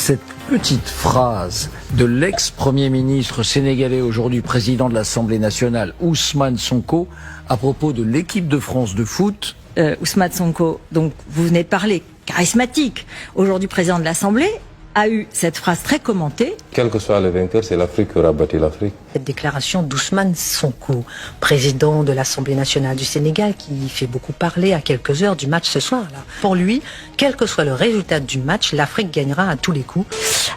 cette petite phrase de l'ex-premier ministre sénégalais, aujourd'hui président de l'Assemblée nationale, Ousmane Sonko, à propos de l'équipe de France de foot. Ousmane Sonko, donc vous venez de parler, charismatique, aujourd'hui président de l'Assemblée, a eu cette phrase très commentée. Quel que soit le vainqueur, c'est l'Afrique qui aura battu l'Afrique. Cette déclaration d'Ousmane Sonko, président de l'Assemblée nationale du Sénégal, qui fait beaucoup parler à quelques heures du match ce soir. Là. Pour lui, quel que soit le résultat du match, l'Afrique gagnera à tous les coups.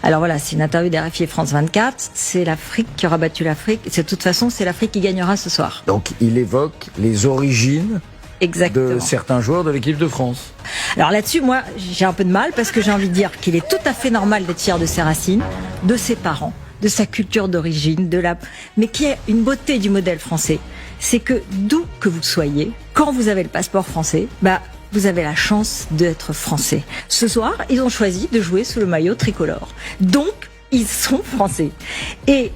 Alors voilà, c'est une interview d'RFI France 24, c'est l'Afrique qui aura battu l'Afrique, de toute façon c'est l'Afrique qui gagnera ce soir. Donc il évoque les origines de certains joueurs de l'équipe de France. Alors là-dessus, moi, j'ai un peu de mal parce que j'ai envie de dire qu'il est tout à fait normal d'être fier de ses racines, de ses parents, de sa culture d'origine, mais qui est une beauté du modèle français. C'est que d'où que vous soyez, quand vous avez le passeport français, vous avez la chance d'être français. Ce soir, ils ont choisi de jouer sous le maillot tricolore. Donc, ils sont français. Et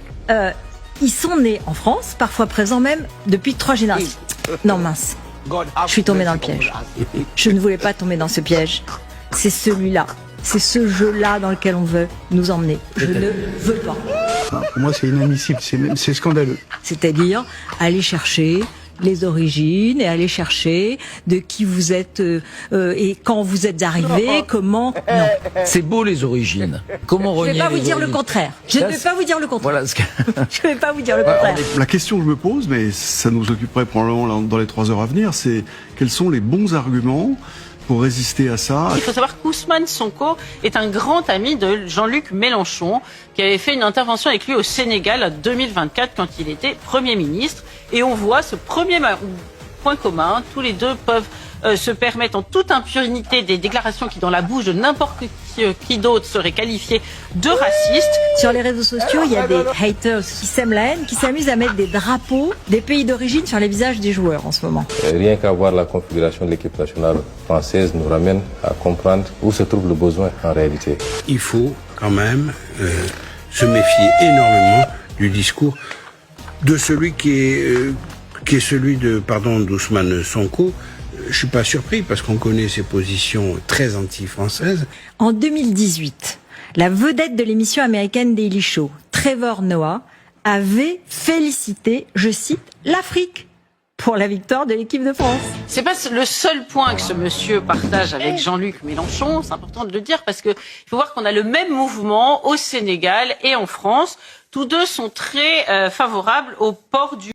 ils sont nés en France, parfois présents même depuis 3 générations. Non mince. Je suis tombée dans le piège. Je ne voulais pas tomber dans ce piège. C'est celui-là. C'est ce jeu-là dans lequel on veut nous emmener. Je ne veux pas. Pour moi, c'est inadmissible. C'est scandaleux. C'est-à-dire aller chercher les origines et aller chercher de qui vous êtes et quand vous êtes arrivé, comment... Non. C'est beau les origines. Comment renier les origines ? Je ne vais pas vous dire le contraire. Je ne vais pas vous dire le contraire. Voilà Je ne vais pas vous dire le contraire. La question que je me pose, mais ça nous occuperait probablement dans les 3 heures à venir, c'est quels sont les bons arguments pour résister à ça. Il faut savoir qu'Ousmane Sonko est un grand ami de Jean-Luc Mélenchon, qui avait fait une intervention avec lui au Sénégal en 2024 quand il était Premier ministre. Et on voit ce premier point commun, tous les deux peuvent se permettre en toute impunité des déclarations qui, dans la bouche de n'importe qui d'autre, seraient qualifiées de racistes. Sur les réseaux sociaux, il y a des haters qui sèment la haine, qui s'amusent à mettre des drapeaux des pays d'origine sur les visages des joueurs en ce moment. Rien qu'à voir la configuration de l'équipe nationale française nous ramène à comprendre où se trouve le besoin en réalité. Il faut quand même se méfier énormément du discours de celui qui est celui d'Ousmane Sonko. Je suis pas surpris parce qu'on connaît ses positions très anti-françaises. En 2018, la vedette de l'émission américaine Daily Show, Trevor Noah, avait félicité, je cite, l'Afrique pour la victoire de l'équipe de France. C'est pas le seul point que ce monsieur partage avec Jean-Luc Mélenchon, c'est important de le dire parce que il faut voir qu'on a le même mouvement au Sénégal et en France. Tous deux sont très favorables au port du